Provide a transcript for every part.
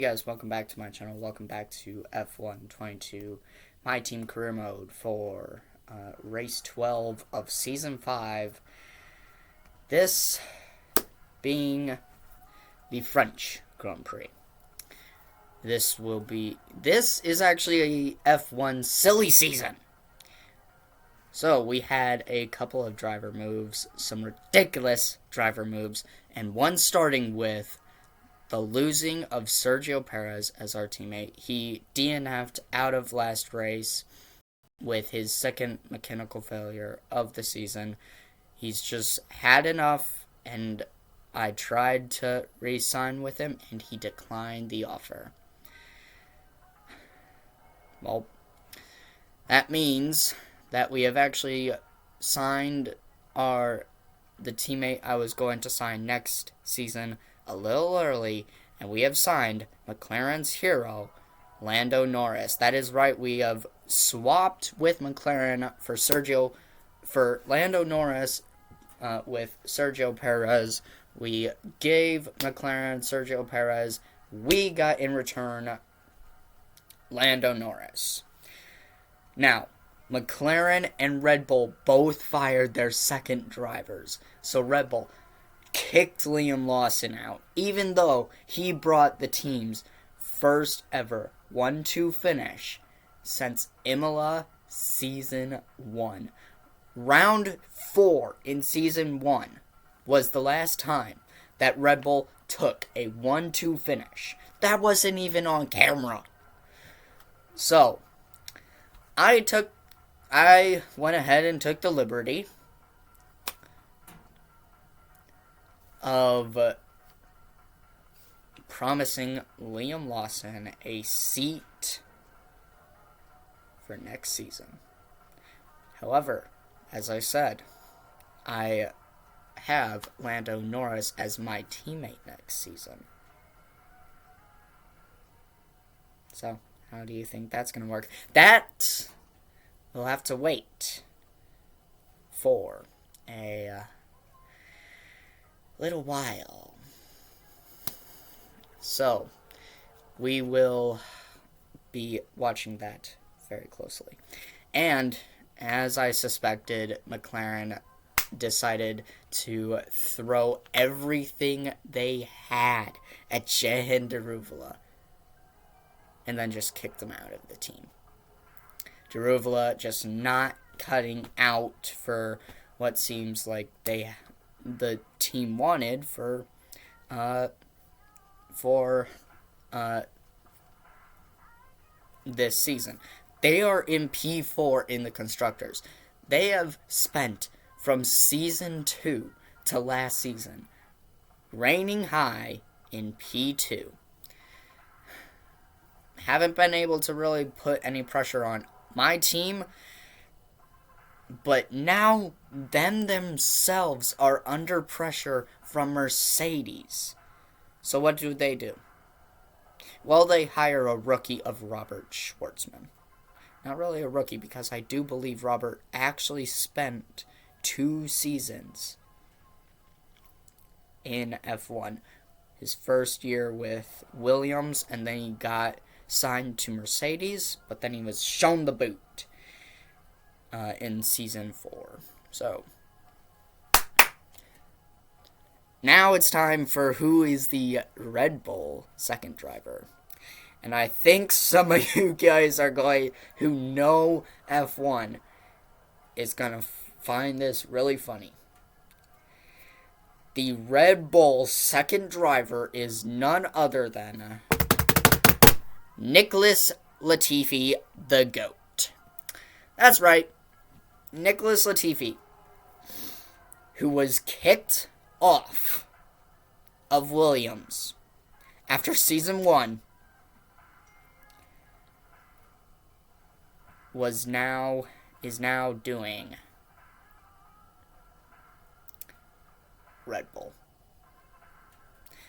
Hey guys, welcome back to my channel. Welcome back to F1 22, my team career mode for race 12 of season 5. This being the French Grand Prix. This is actually a F1 silly season. So we had a couple of driver moves, some ridiculous driver moves, and one starting with the losing of Sergio Perez as our teammate. He DNF'd out of last race with his second mechanical failure of the season. He's just had enough, and I tried to re-sign with him, and he declined the offer. Well, that means that we have actually signed the teammate I was going to sign next season a little early, and we have signed McLaren's hero, Lando Norris. That is right, we have swapped with McLaren for Lando Norris with Sergio Perez. We gave McLaren Sergio Perez. We got in return Lando Norris. Now, McLaren and Red Bull both fired their second drivers. So Red Bull kicked Liam Lawson out, even though he brought the team's first ever 1-2 finish since Imola Season 1. Round 4 in Season 1 was the last time that Red Bull took a 1-2 finish. That wasn't even on camera. So, I went ahead and took the liberty of promising Liam Lawson a seat for next season. However, as I said, I have Lando Norris as my teammate next season. So, how do you think that's going to work? That we'll have to wait for a little while. So, we will be watching that very closely. And, as I suspected, McLaren decided to throw everything they had at Jehan Daruvula and then just kicked him out of the team. Daruvula just not cutting out for what seems like the team wanted for this season. They are in P4 in the Constructors. They have spent from Season 2 to last season reigning high in P2. Haven't been able to really put any pressure on my team, but now them themselves are under pressure from Mercedes. So what do? Well, they hire a rookie of Robert Schwartzman. Not really a rookie, because I do believe Robert actually spent 2 seasons in F1. His first year with Williams, and then he got signed to Mercedes, but then he was shown the boot in Season 4. So, now it's time for who is the Red Bull second driver. And I think some of you guys who know F1 is going to find this really funny. The Red Bull second driver is none other than Nicholas Latifi, the GOAT. That's right, Nicholas Latifi, who was kicked off of Williams after Season 1, is now doing Red Bull.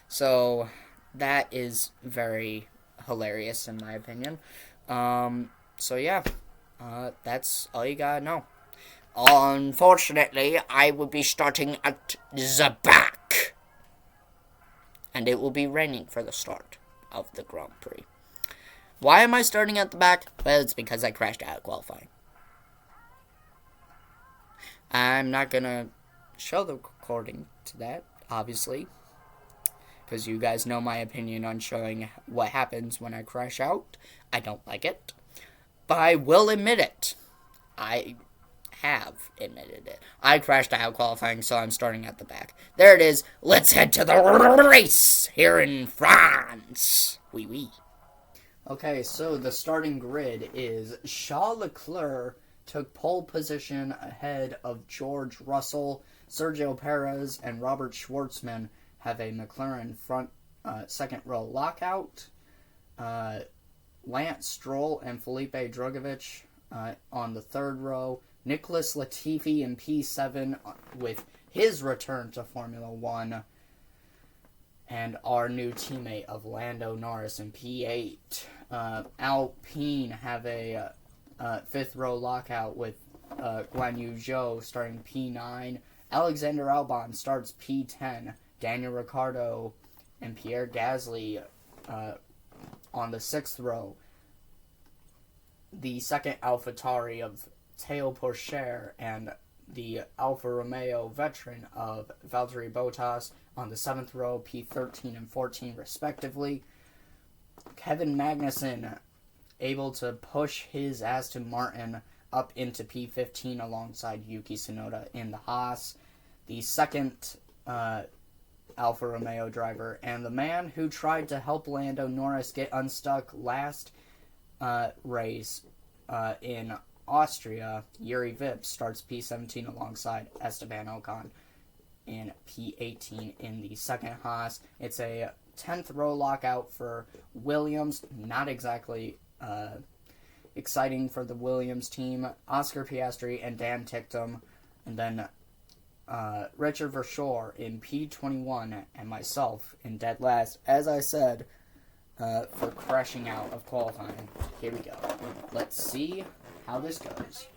So that is very hilarious in my opinion. So yeah, that's all you gotta know. Unfortunately, I will be starting at the back, and it will be raining for the start. of the Grand Prix. Why am I starting at the back? Well, it's because I crashed out of qualifying. I'm not going to show the recording to that, obviously, because you guys know my opinion on showing what happens when I crash out. I don't like it, but I will admit it. I have admitted it. I crashed out qualifying, so I'm starting at the back. There it is. Let's head to the race here in France. Oui, oui. Okay, so the starting grid is Charles Leclerc took pole position ahead of George Russell. Sergio Perez and Robert Schwartzman have a McLaren front second row lockout. Lance Stroll and Felipe Drugovich on the third row. Nicholas Latifi in P7 with his return to Formula One. And our new teammate of Lando Norris in P8. Alpine have a fifth row lockout with Guan Yu Zhou starting P9. Alexander Albon starts P10. Daniel Ricciardo and Pierre Gasly on the sixth row. The second AlphaTauri of Théo Pourchaire and the Alfa Romeo veteran of Valtteri Bottas on the seventh row, P13 and 14 respectively. Kevin Magnussen able to push his Aston Martin up into P15 alongside Yuki Tsunoda in the Haas. The second Alfa Romeo driver and the man who tried to help Lando Norris get unstuck last race in Austria, Yuri Vips starts P17 alongside Esteban Ocon in P18 in the second Haas. It's a 10th row lockout for Williams. Not exactly exciting for the Williams team. Oscar Piastri and Dan Ticktum. And then Richard Verschoor in P21 and myself in dead last. As I said, for crashing out of qualifying. Here we go. Let's see how this goes.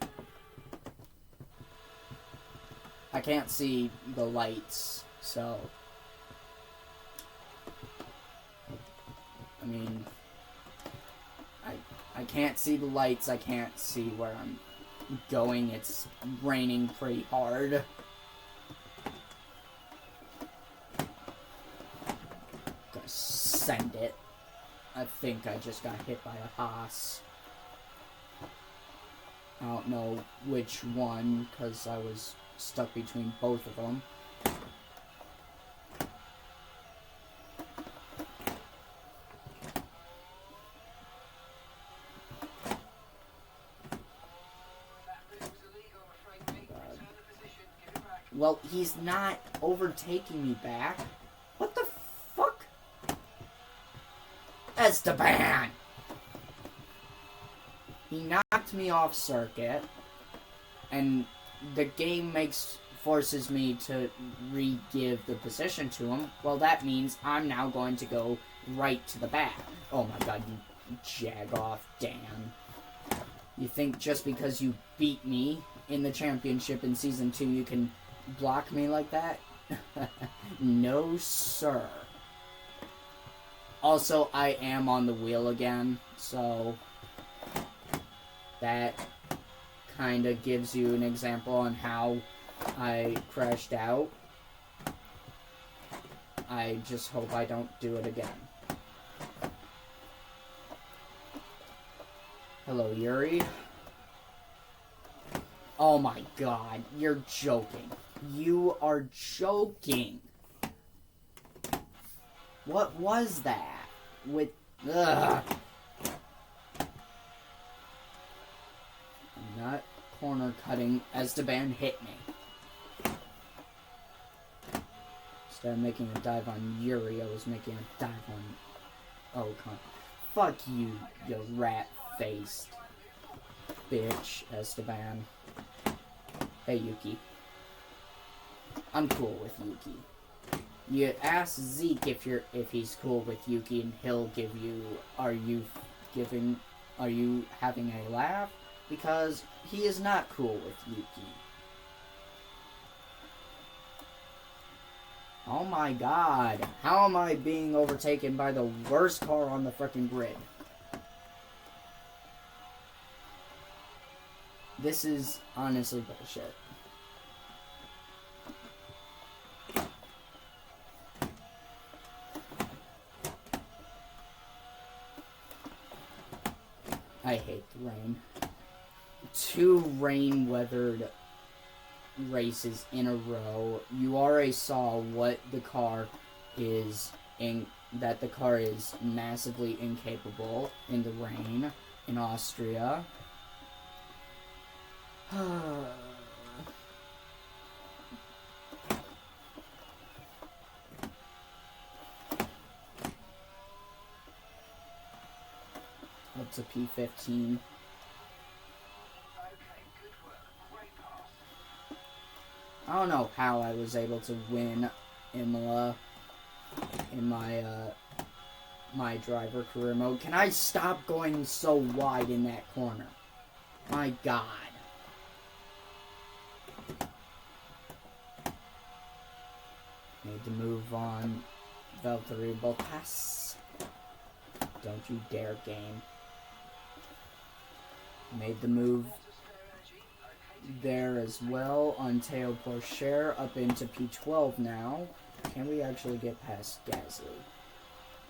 I can't see the lights, so I mean, I can't see the lights. I can't see where I'm going. It's raining pretty hard. Gonna send it. I think I just got hit by a Haas. I don't know which one, because I was stuck between both of them. Well, he's not overtaking me back. What the fuck? Esteban! He knocked me off circuit, and the game forces me to re-give the position to him. Well, that means I'm now going to go right to the back. Oh my god, you jag off, damn. You think just because you beat me in the championship in Season 2, you can block me like that? No, sir. Also, I am on the wheel again, so that kind of gives you an example on how I crashed out. I just hope I don't do it again. Hello, Yuri. Oh my god, you're joking. You are joking. What was that? With... Ugh. I'm not corner cutting. Esteban hit me. Instead of making a dive on Yuri, I was making a dive on Ocon. Fuck you, you rat-faced bitch, Esteban. Hey, Yuki. I'm cool with Yuki. You ask Zeke if he's cool with Yuki, and he'll give you, are you having a laugh? Because he is not cool with Yuki. Oh my god. How am I being overtaken by the worst car on the freaking grid? This is honestly bullshit. I hate the rain. 2 rain-weathered races in a row. You already saw what the car is that the car is massively incapable in the rain in Austria. Up to P15. I don't know how I was able to win Imola in my my driver career mode. Can I stop going so wide in that corner? My god. Made the move on Valtteri Bottas. Don't you dare, game. Made the move there as on Théo Pourchaire up into P12 now. Can we actually get past Gasly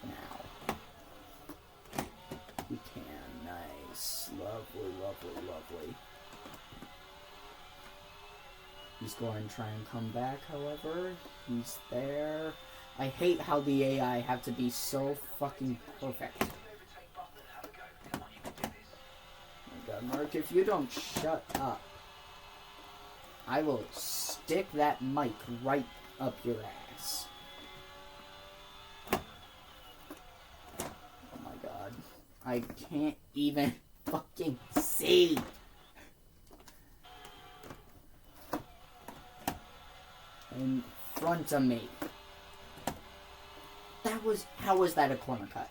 now? We can. Nice. Lovely, lovely, lovely. He's going to try and come back, however. He's there. I hate how the AI have to be so fucking perfect. Oh my god, Mark, if you don't shut up, I will stick that mic right up your ass. Oh my god. I can't even fucking see. In front of me. How was that a corner cut?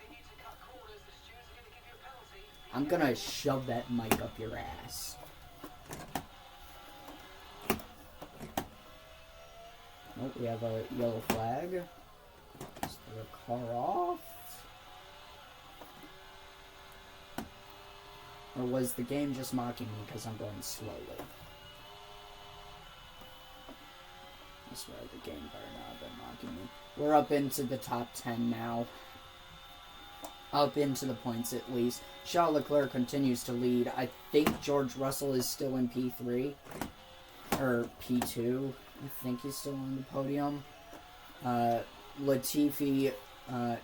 I'm gonna shove that mic up your ass. Nope, we have a yellow flag. Let's throw the car off. Or was the game just mocking me because I'm going slowly? I swear the game better not have been mocking me. We're up into the top 10 now. Up into the points at least. Charles Leclerc continues to lead. I think George Russell is still in P3. Or P2. I think he's still on the podium. Latifi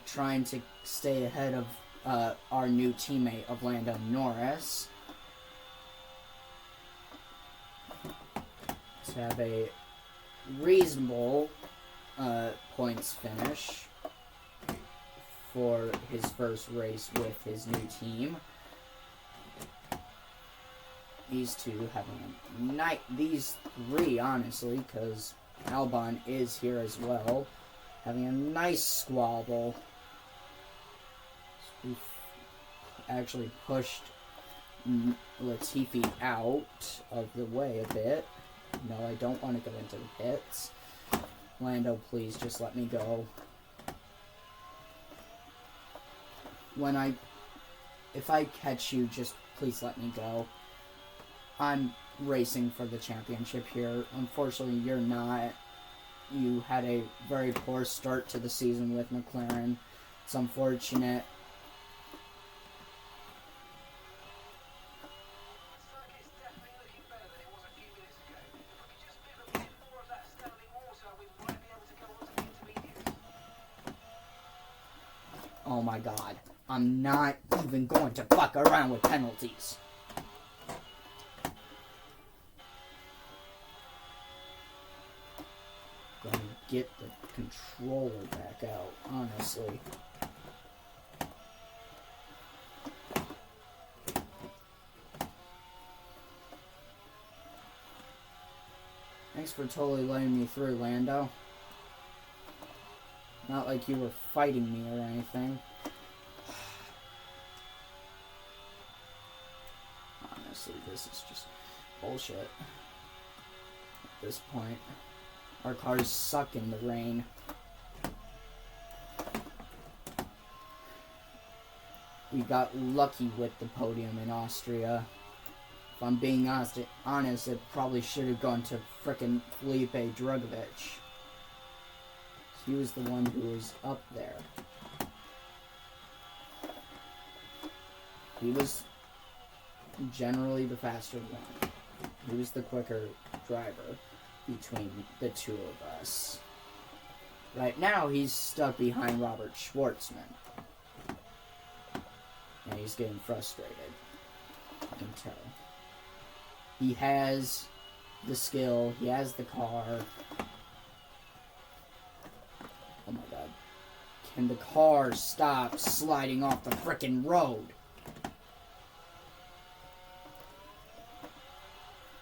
trying to stay ahead of our new teammate of Lando Norris. To have a reasonable points finish for his first race with his new team. These two having a night. These three, honestly, because Albon is here as well, having a nice squabble. So we've actually pushed Latifi out of the way a bit. No, I don't want to go into the pits. Lando, please just let me go. If I catch you, just please let me go. I'm racing for the championship here. Unfortunately, you're not. You had a very poor start to the season with McLaren. It's unfortunate. Oh my god. I'm not even going to fuck around with penalties. Gonna get the controller back out, honestly. Thanks for totally letting me through, Lando. Not like you were fighting me or anything. Honestly, this is just bullshit. At this point, our cars suck in the rain. we got lucky with the podium in Austria. If I'm being honest, it probably should have gone to frickin' Felipe Drugovich. He was the one who was up there. He was generally the faster one. He was the quicker driver between the two of us. Right now, he's stuck behind Robert Schwartzman. And he's getting frustrated. I can tell. He has the skill. He has the car. Oh my god. Can the car stop sliding off the frickin' road?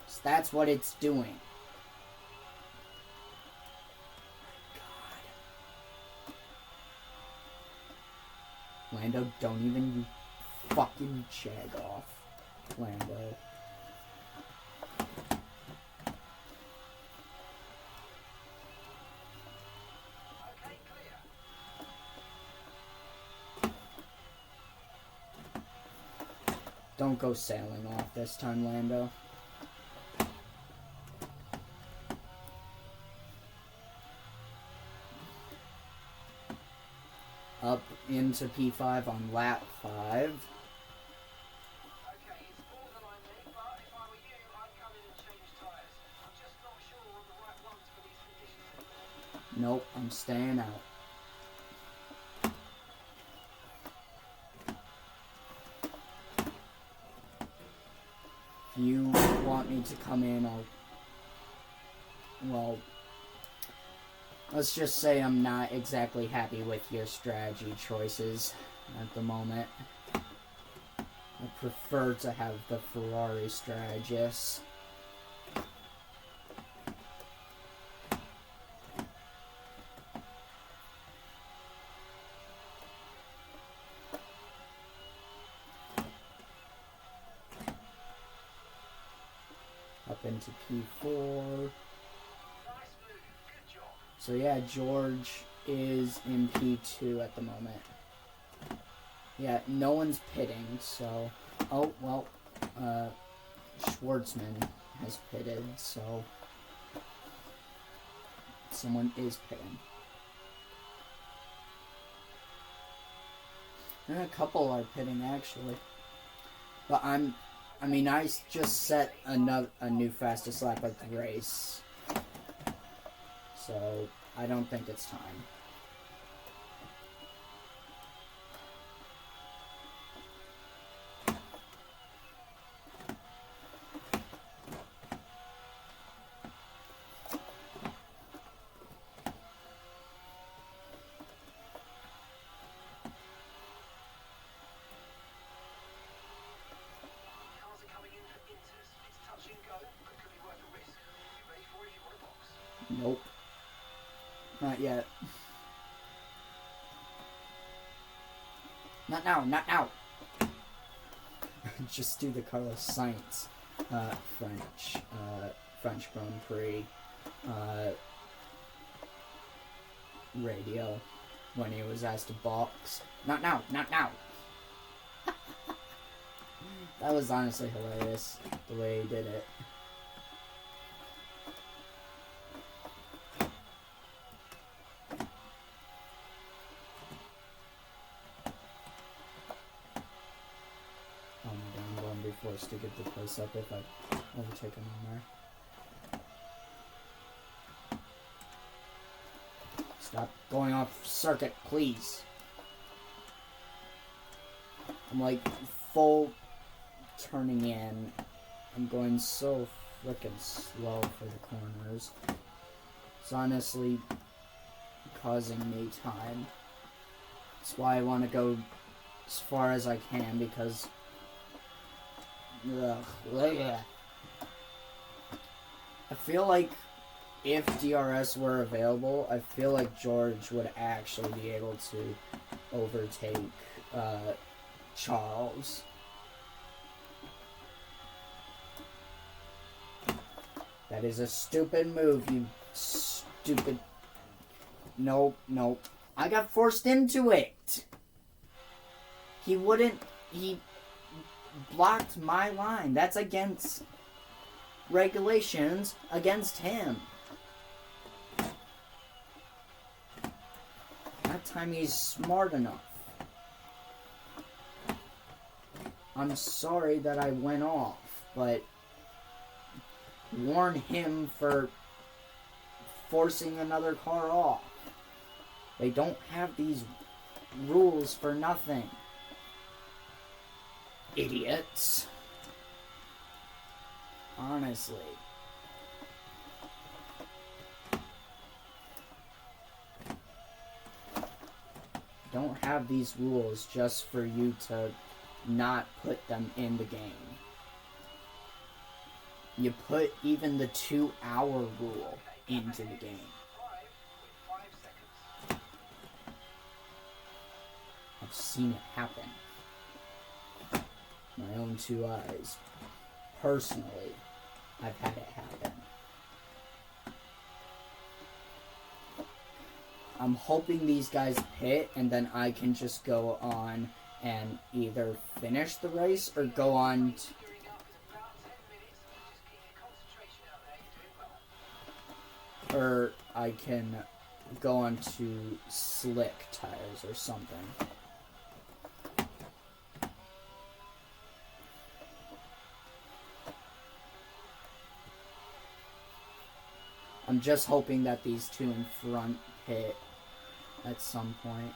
So that's what it's doing. God. Lando, don't even fucking jag off. Lando. Don't go sailing off this time, Lando. Up into P5 on lap 5. Nope, I'm staying out. If you want me to come in, well, let's just say I'm not exactly happy with your strategy choices at the moment. I prefer to have the Ferrari strategist. Up into P4. So yeah, George is in P2 at the moment. Yeah, no one's pitting, so... Oh, well, Schwartzman has pitted, so... Someone is pitting. And a couple are pitting, actually. But I just set a new fastest lap of the race. So, I don't think it's time. Nope. Not yet. Not now, not now! Just do the Carlos Sainz French Grand Prix radio when he was asked to box. Not now, not now! That was honestly hilarious, the way he did it. Forced to get the place up if I overtake him on there. Stop going off circuit, please. I'm like full turning in. I'm going so frickin' slow for the corners. It's honestly causing me time. That's why I want to go as far as I can, because I feel like if DRS were available, I feel like George would actually be able to overtake Charles. That is a stupid move, you stupid... Nope, nope. I got forced into it! He wouldn't... He blocked my line. That's against regulations against him. That time he's smart enough. I'm sorry that I went off, but warn him for forcing another car off. They don't have these rules for nothing. Idiots. Honestly. Don't have these rules just for you to not put them in the game. You put even the 2-hour rule into the game. I've seen it happen. My own 2 eyes. Personally, I've had it happen. I'm hoping these guys hit, and then I can just go on and either finish the race or go on or I can go on to slick tires or something. I'm just hoping that these two in front hit at some point.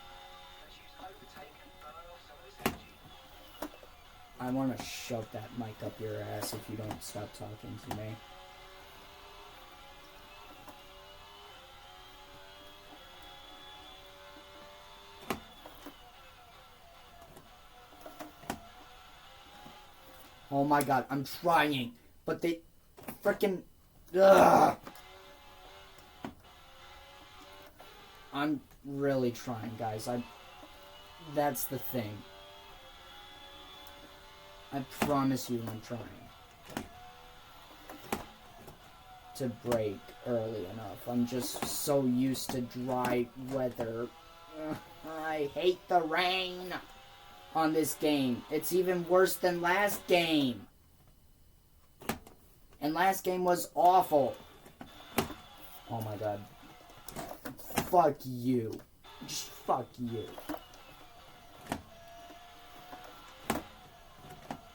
I want to shove that mic up your ass if you don't stop talking to me. Oh my god, I'm trying, but they frickin' ugh. I'm really trying, guys. That's the thing. I promise you I'm trying to brake early enough. I'm just so used to dry weather. I hate the rain on this game. It's even worse than last game. And last game was awful. Oh my god. Fuck you. Just fuck you.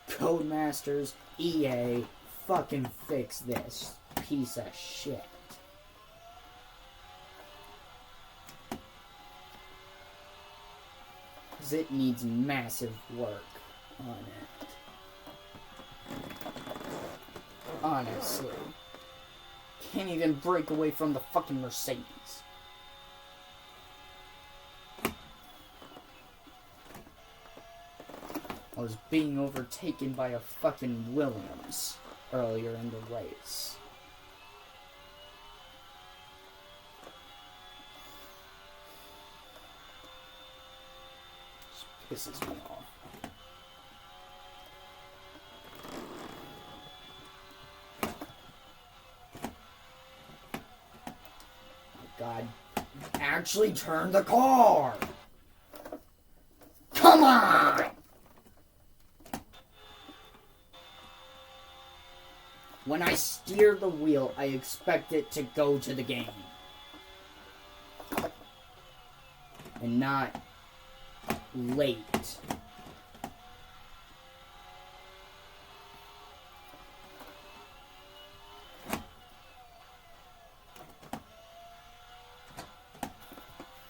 Codemasters, EA, fucking fix this piece of shit. Because it needs massive work on it. Honestly. Can't even break away from the fucking Mercedes. I was being overtaken by a fucking Williams earlier in the race. Just pisses me off. Oh God, actually turn the car! Come on! When I steer the wheel, I expect it to go to the game. And not late.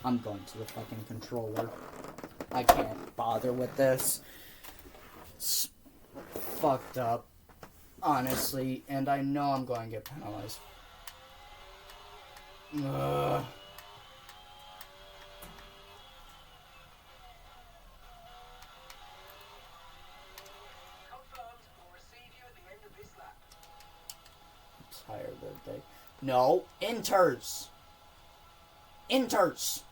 I'm going to the fucking controller. I can't bother with this. It's fucked up. Honestly, and I know I'm going to get penalized. Ugh. I'm tired of the day. No, inters! Inters!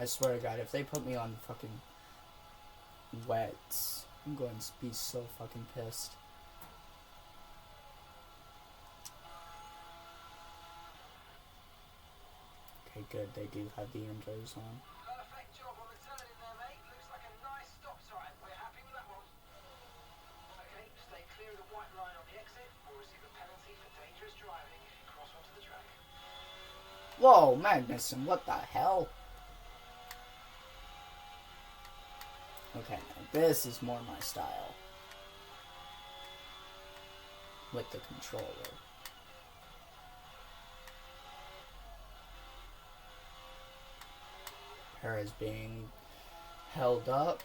I swear to God, if they put me on fucking wets, I'm going to be so fucking pissed. Okay, good. They do have the inters on. Perfect job on the turn in there, mate. Looks like a Whoa, Magnuson, what the hell? Okay, now this is more my style. With the controller. Perez being held up.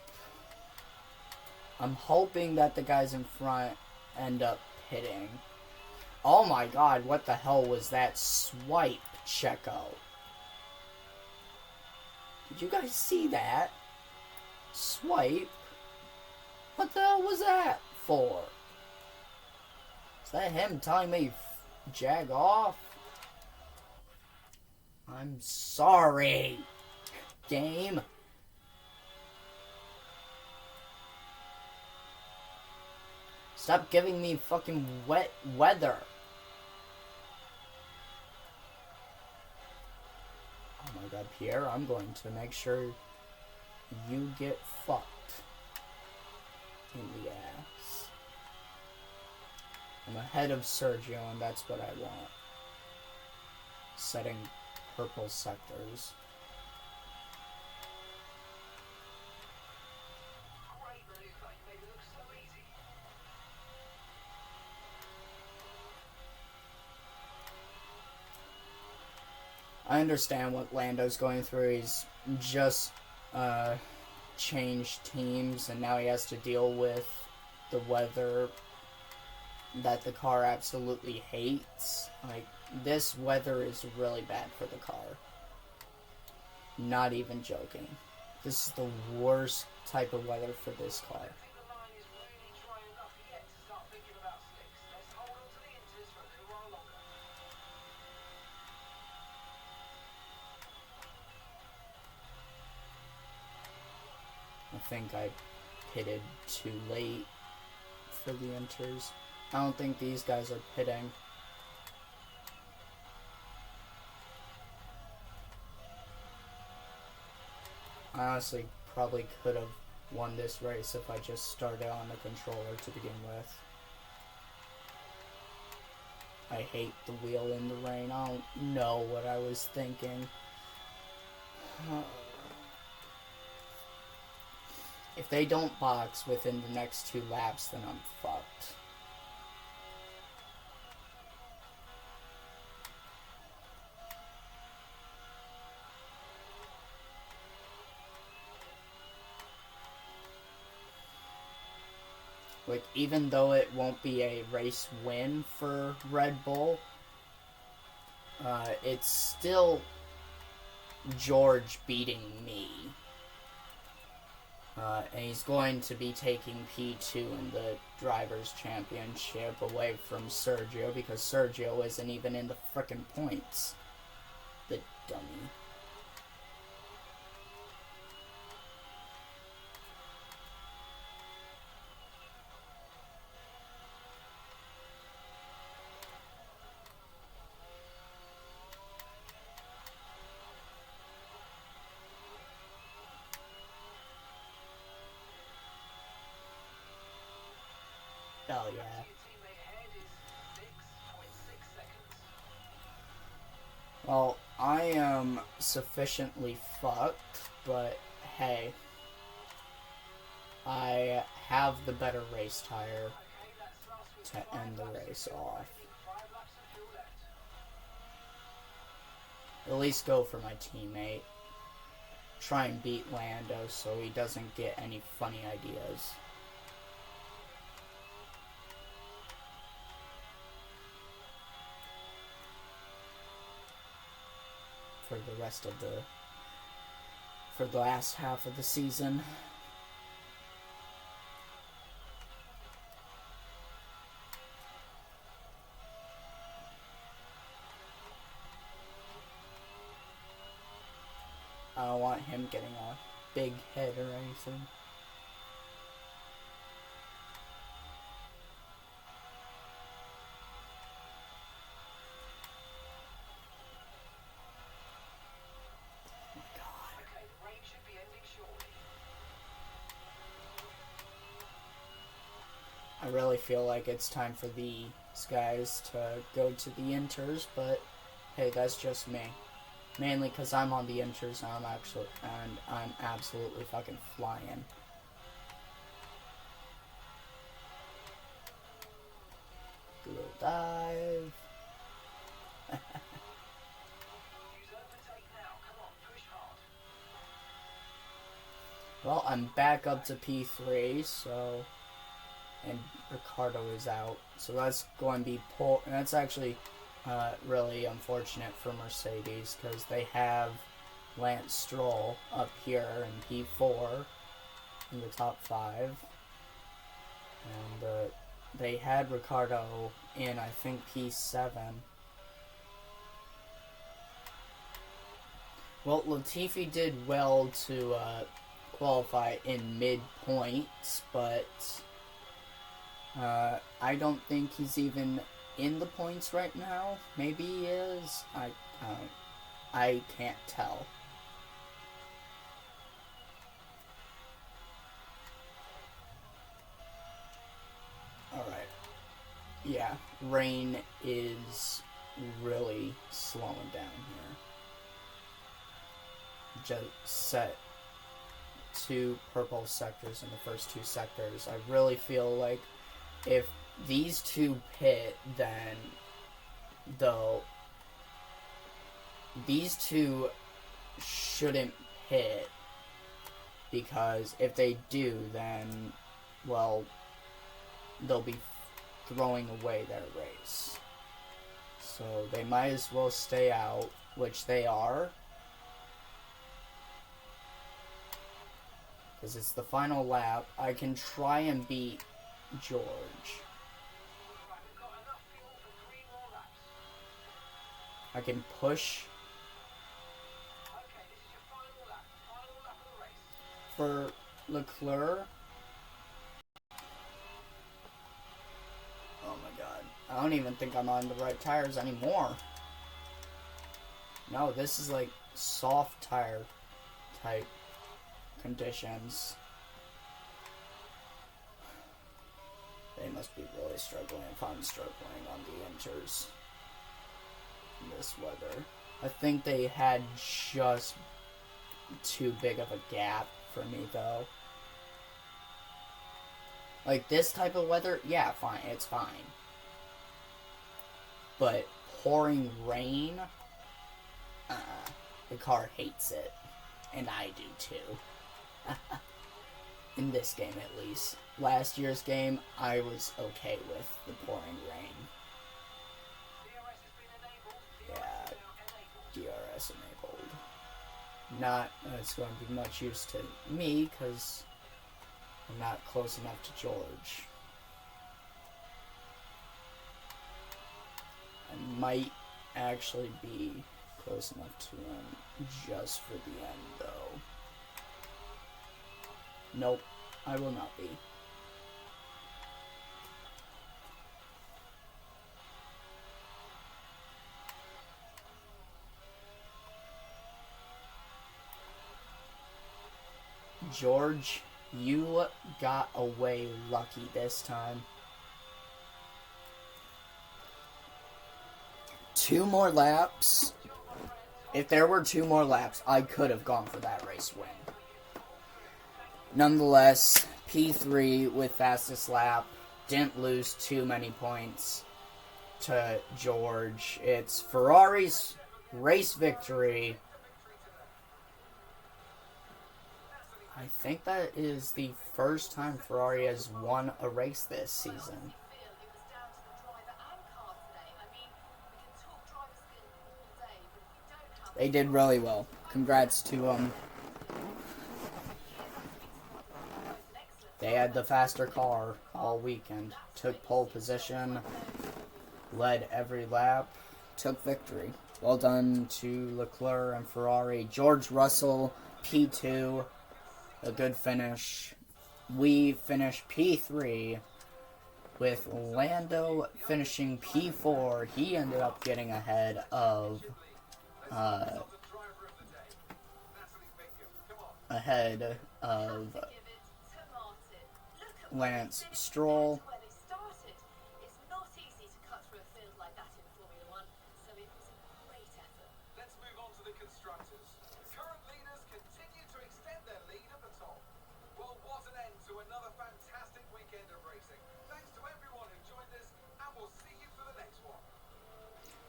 I'm hoping that the guys in front end up hitting. Oh my god, what the hell was that swipe, Checo? Did you guys see that? Swipe? What the hell was that for? Is that him telling me jag off? I'm sorry, game. Stop giving me fucking wet weather. Oh my god, Pierre, I'm going to make sure you get fucked in the ass. I'm ahead of Sergio, and that's what I want. Setting purple sectors. I understand what Lando's going through. He's just changed teams, and now he has to deal with the weather that the car absolutely hates. Like, this weather is really bad for the car. Not even joking. This is the worst type of weather for this car. I think I pitted too late for the inters. I don't think these guys are pitting. I honestly probably could have won this race if I just started on the controller to begin with. I hate the wheel in the rain. I don't know what I was thinking. If they don't box within the next 2 laps, then I'm fucked. Like, even though it won't be a race win for Red Bull, it's still George beating me. And he's going to be taking P2 in the Drivers' Championship away from Sergio, because Sergio isn't even in the frickin' points. The dummy. Oh, yeah. Well, I am sufficiently fucked, but hey. I have the better race tire to end the race off. At least go for my teammate. Try and beat Lando so he doesn't get any funny ideas. For the rest of for the last half of the season. I don't want him getting a big head or anything. I really feel like it's time for the guys to go to the inters, but hey, that's just me. Mainly because I'm on the inters and I'm absolutely fucking flying. Do a little dive. Well, I'm back up to P3, so, and Ricardo is out, so that's going to be and that's actually really unfortunate for Mercedes because they have Lance Stroll up here in P4 in the top 5, and they had Ricardo in, I think, P7. Well, Latifi did well to qualify in mid-points, but I don't think he's even in the points right now. Maybe he is. I can't tell. Alright. Yeah, rain is really slowing down here. Just set 2 purple sectors in the first 2 sectors. I really feel like if these 2 pit, then though these 2 shouldn't pit, because if they do, then, well, they'll be throwing away their race. So they might as well stay out, which they are, because it's the final lap. I can try and beat George. I can push for Leclerc. Oh my god. I don't even think I'm on the right tires anymore. No, this is like soft tire type conditions. They must be really struggling if I'm struggling on the inters in this weather. I think they had just too big of a gap for me, though. Like, this type of weather, yeah, fine, it's fine. But pouring rain, the car hates it. And I do, too. In this game, at least. Last year's game, I was okay with the pouring rain. Yeah, DRS enabled. Not it's going to be much use to me, because I'm not close enough to George. I might actually be close enough to him just for the end, though. Nope, I will not be. George, you got away lucky this time. 2 more laps. If there were 2 more laps, I could have gone for that race win. Nonetheless, P3 with fastest lap. Didn't lose too many points to George. It's Ferrari's race victory. I think that is the first time Ferrari has won a race this season. They did really well. Congrats to them. They had the faster car all weekend. Took pole position, led every lap, took victory. Well done to Leclerc and Ferrari. George Russell, P2, a good finish. We finished P3 with Lando finishing P4. He ended up getting ahead of Lance Stroll.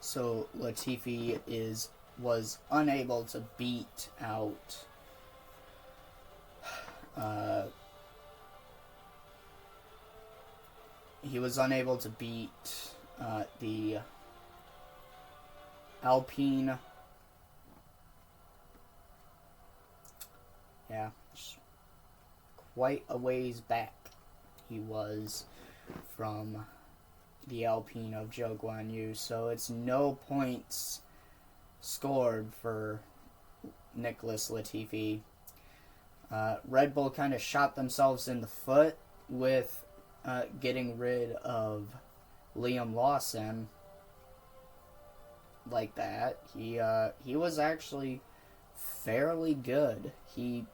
So Latifi was unable to beat out he was unable to beat the Alpine. Yeah, quite a ways back he was from the Alpine of Zhou Guanyu, so it's no points scored for Nicholas Latifi. Red Bull kind of shot themselves in the foot with getting rid of Liam Lawson like that. He was actually fairly good. He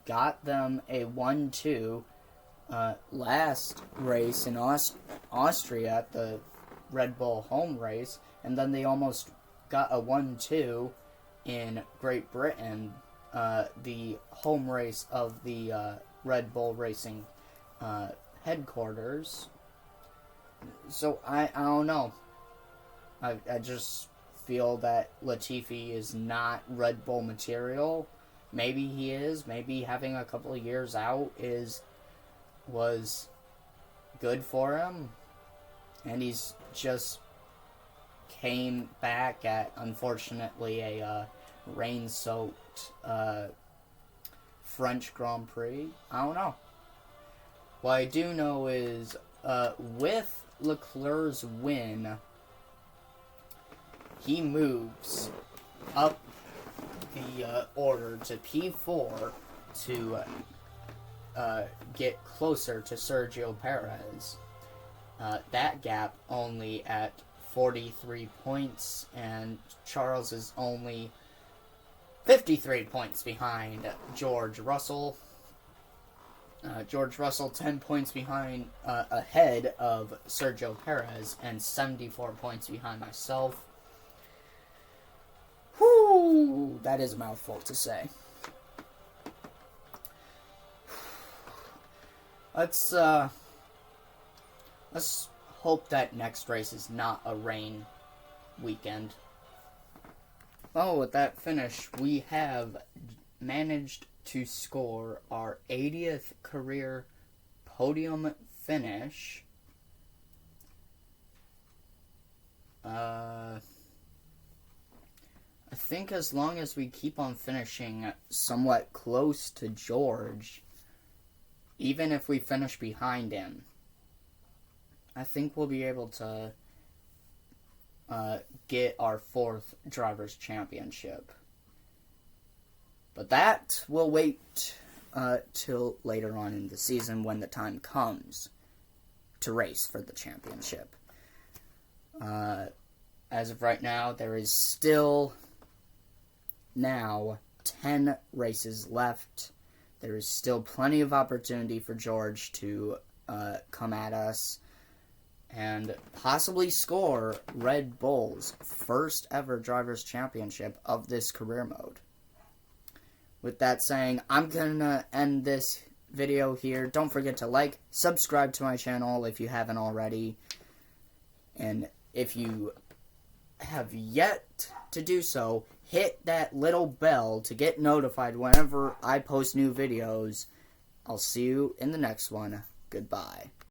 got them a 1-2 last race in Austria at the Red Bull home race, and then they almost got a 1-2 in Great Britain, the home race of the Red Bull Racing headquarters. So I don't know. I just feel that Latifi is not Red Bull material. Maybe he is. Maybe having a couple of years out was good for him, and he's just came back at, unfortunately, a rain-soaked French Grand Prix. I don't know. What I do know is with Leclerc's win, he moves up the order to P4 to get closer to Sergio Perez. That gap only at 43 points, and Charles is only 53 points behind George Russell. George Russell 10 points behind, ahead of Sergio Perez, and 74 points behind myself. Whew, that is a mouthful to say. Let's hope that next race is not a rain weekend. Oh, with that finish, we have managed to score our 80th career podium finish. I think as long as we keep on finishing somewhat close to George, even if we finish behind him, I think we'll be able to get our 4th Drivers' Championship. But that will wait till later on in the season when the time comes to race for the championship. As of right now, there is still now 10 races left. There is still plenty of opportunity for George to come at us and possibly score Red Bull's first ever Drivers' Championship of this career mode. With that saying, I'm gonna end this video here. Don't forget to like, subscribe to my channel if you haven't already. And if you have yet to do so, hit that little bell to get notified whenever I post new videos. I'll see you in the next one. Goodbye.